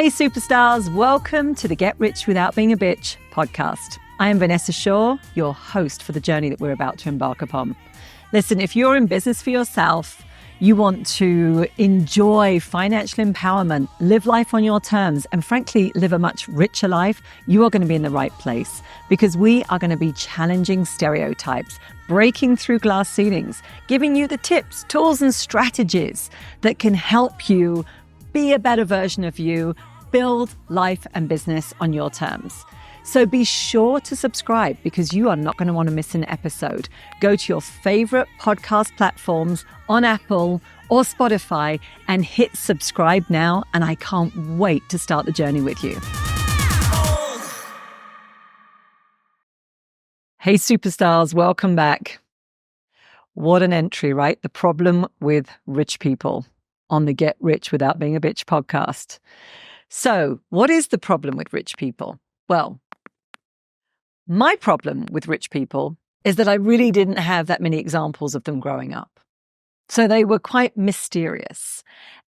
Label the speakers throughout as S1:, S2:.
S1: Hey superstars, welcome to the Get Rich Without Being a Bitch podcast. I am Vanessa Shaw, your host for the journey that we're about to embark upon. Listen, if you're in business for yourself, you want to enjoy financial empowerment, live life on your terms, and frankly, live a much richer life, you are going to be in the right place because we are going to be challenging stereotypes, breaking through glass ceilings, giving you the tips, tools, and strategies that can help you be a better version of you, build life and business on your terms. So be sure to subscribe because you are not going to want to miss an episode. Go to your favorite podcast platforms on Apple or Spotify and hit subscribe now. And I can't wait to start the journey with you. Hey, superstars, welcome back. What an entry, right? The problem with rich people on the Get Rich Without Being a Bitch podcast. So what is the problem with rich people? Well, my problem with rich people is that I really didn't have that many examples of them growing up. So they were quite mysterious.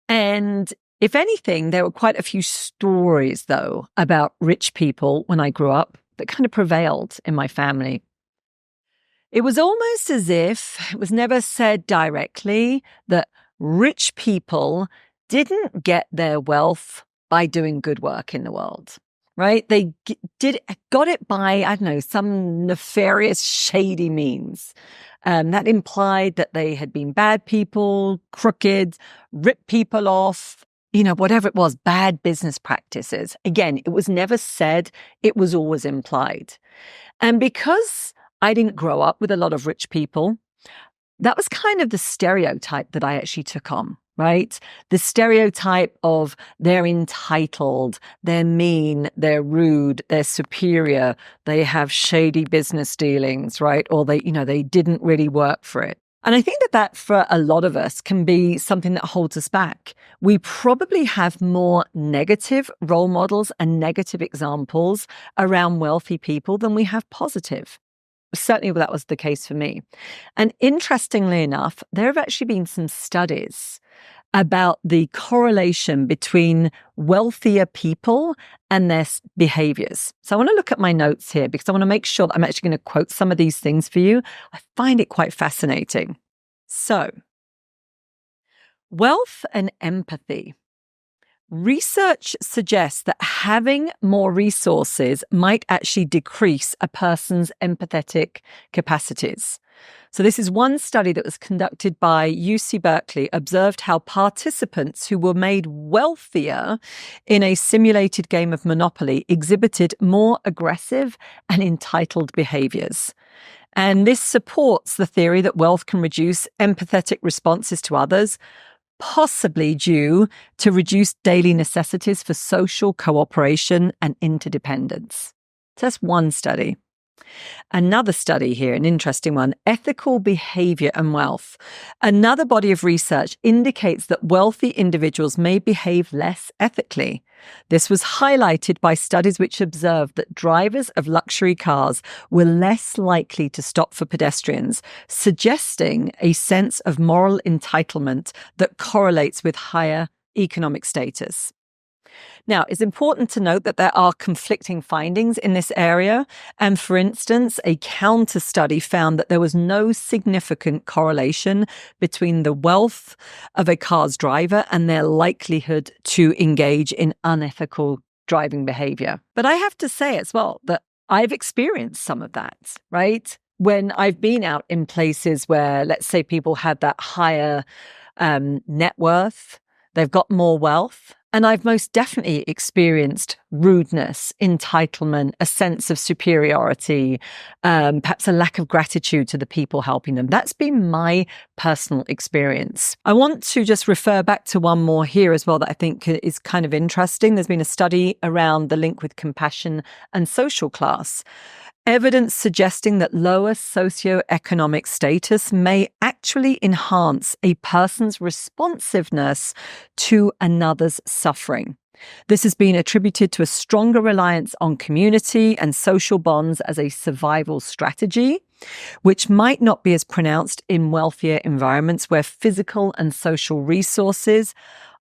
S1: And if anything, there were quite a few stories, though, about rich people when I grew up that kind of prevailed in my family. It was almost as if it was never said directly that rich people didn't get their wealth by doing good work in the world. Right? They got it by, I don't know, some nefarious, shady means. That implied that they had been bad people, crooked, ripped people off, whatever it was, bad business practices. Again, it was never said, it was always implied. And because I didn't grow up with a lot of rich people, that was kind of the stereotype that I actually took on. Right? The stereotype of they're entitled, they're mean, they're rude, they're superior, they have shady business dealings, right? Or they didn't really work for it. And I think that for a lot of us can be something that holds us back. We probably have more negative role models and negative examples around wealthy people than we have positive. Certainly that was the case for me. And interestingly enough, there have actually been some studies about the correlation between wealthier people and their behaviors. So I want to look at my notes here because I want to make sure that I'm actually going to quote some of these things for you. I find it quite fascinating. So, wealth and empathy. Research suggests that having more resources might actually decrease a person's empathetic capacities. So this is one study that was conducted by UC Berkeley, observed how participants who were made wealthier in a simulated game of Monopoly exhibited more aggressive and entitled behaviors. And this supports the theory that wealth can reduce empathetic responses to others, possibly due to reduced daily necessities for social cooperation and interdependence. So that's one study. Another study here, an interesting one, ethical behavior and wealth. Another body of research indicates that wealthy individuals may behave less ethically. This was highlighted by studies which observed that drivers of luxury cars were less likely to stop for pedestrians, suggesting a sense of moral entitlement that correlates with higher economic status. Now, it's important to note that there are conflicting findings in this area. And for instance, a counter study found that there was no significant correlation between the wealth of a car's driver and their likelihood to engage in unethical driving behavior. But I have to say as well that I've experienced some of that, right? When I've been out in places where, let's say, people had that higher net worth, they've got more wealth. And I've most definitely experienced rudeness, entitlement, a sense of superiority, perhaps a lack of gratitude to the people helping them. That's been my personal experience. I want to just refer back to one more here as well that I think is kind of interesting. There's been a study around the link with compassion and social class. Evidence suggesting that lower socioeconomic status may actually enhance a person's responsiveness to another's suffering. This has been attributed to a stronger reliance on community and social bonds as a survival strategy, which might not be as pronounced in wealthier environments where physical and social resources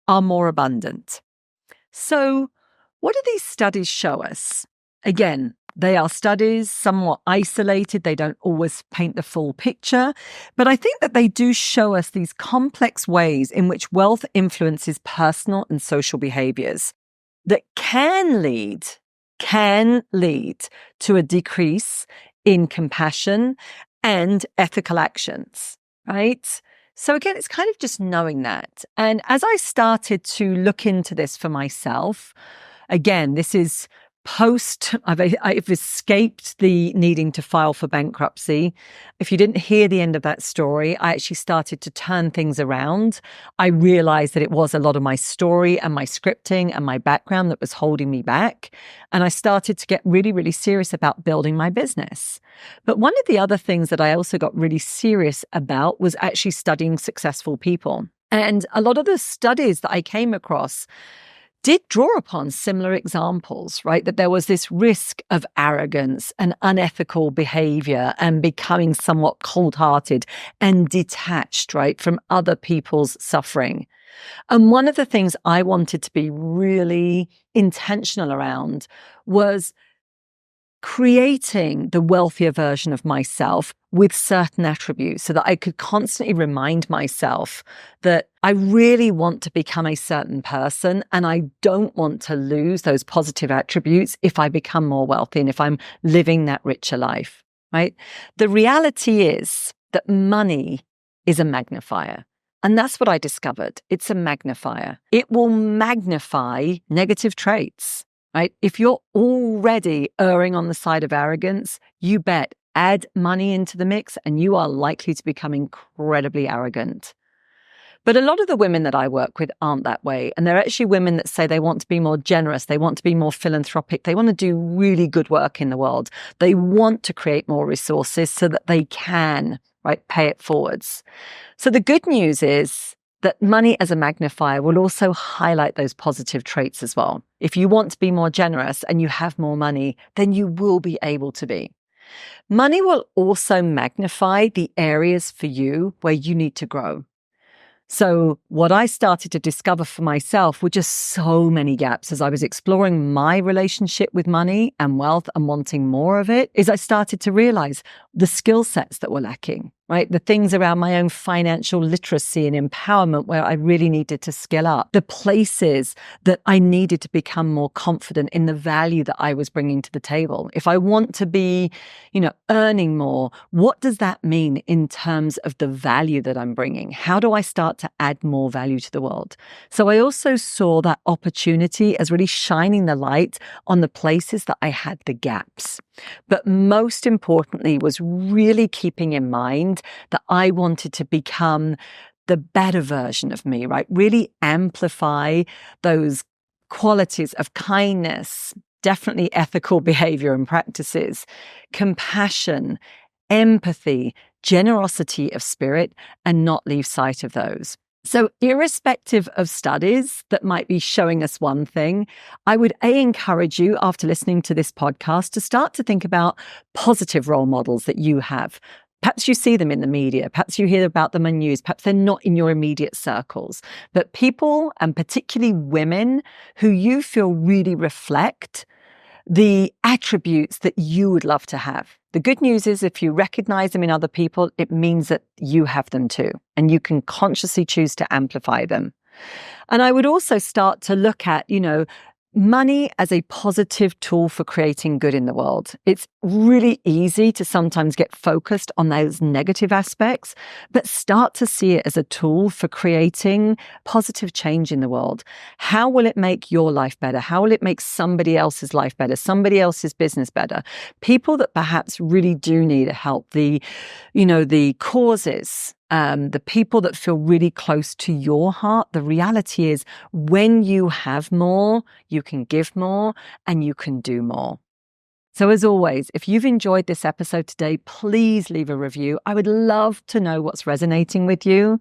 S1: are more abundant. So, What do these studies show us? Again, they are studies somewhat isolated. They don't always paint the full picture, but I think that they do show us these complex ways in which wealth influences personal and social behaviors that can lead to a decrease in compassion and ethical actions, right? So again, it's kind of just knowing that. And as I started to look into this for myself, again, this is I've escaped the needing to file for bankruptcy. If you didn't hear the end of that story, I actually started to turn things around. I realized that it was a lot of my story and my scripting and my background that was holding me back. And I started to get really, really serious about building my business. But one of the other things that I also got really serious about was actually studying successful people. And a lot of the studies that I came across did draw upon similar examples, right? That there was this risk of arrogance and unethical behavior and becoming somewhat cold-hearted and detached, right, from other people's suffering. And one of the things I wanted to be really intentional around was creating the wealthier version of myself with certain attributes so that I could constantly remind myself that I really want to become a certain person and I don't want to lose those positive attributes if I become more wealthy and if I'm living that richer life, right? The reality is that money is a magnifier. And that's what I discovered. It's a magnifier. It will magnify negative traits. Right? If you're already erring on the side of arrogance, you bet add money into the mix and you are likely to become incredibly arrogant. But a lot of the women that I work with aren't that way. And they're actually women that say they want to be more generous. They want to be more philanthropic. They want to do really good work in the world. They want to create more resources so that they can, right, pay it forwards. So the good news is that money as a magnifier will also highlight those positive traits as well. If you want to be more generous and you have more money, then you will be able to be. Money will also magnify the areas for you where you need to grow. So what I started to discover for myself were just so many gaps as I was exploring my relationship with money and wealth and wanting more of it, is I started to realize the skill sets that were lacking, right? The things around my own financial literacy and empowerment where I really needed to skill up, the places that I needed to become more confident in the value that I was bringing to the table. If I want to be, earning more, what does that mean in terms of the value that I'm bringing? How do I start to add more value to the world? So I also saw that opportunity as really shining the light on the places that I had the gaps. But most importantly was really keeping in mind that I wanted to become the better version of me, right? Really amplify those qualities of kindness, definitely ethical behavior and practices, compassion, empathy, generosity of spirit, and not leave sight of those. So irrespective of studies that might be showing us one thing, I would encourage you after listening to this podcast to start to think about positive role models that you have. Perhaps you see them in the media, perhaps you hear about them on news, perhaps they're not in your immediate circles, but people, and particularly women, who you feel really reflect the attributes that you would love to have. The good news is if you recognize them in other people, it means that you have them too, and you can consciously choose to amplify them. And I would also start to look at, money as a positive tool for creating good in the world. It's really easy to sometimes get focused on those negative aspects, but start to see it as a tool for creating positive change in the world. How will it make your life better? How will it make somebody else's life better? Somebody else's business better? People that perhaps really do need help, the causes, the people that feel really close to your heart. The reality is when you have more, you can give more and you can do more. So as always, if you've enjoyed this episode today, please leave a review. I would love to know what's resonating with you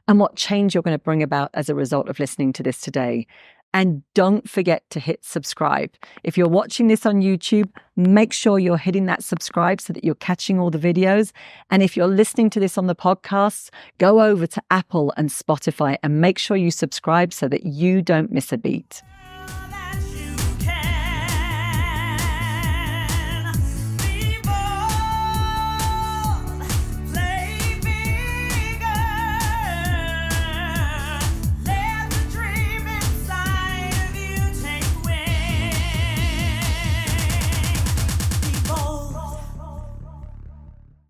S1: and what change you're going to bring about as a result of listening to this today. And don't forget to hit subscribe. If you're watching this on YouTube, make sure you're hitting that subscribe so that you're catching all the videos. And if you're listening to this on the podcasts, go over to Apple and Spotify and make sure you subscribe so that you don't miss a beat.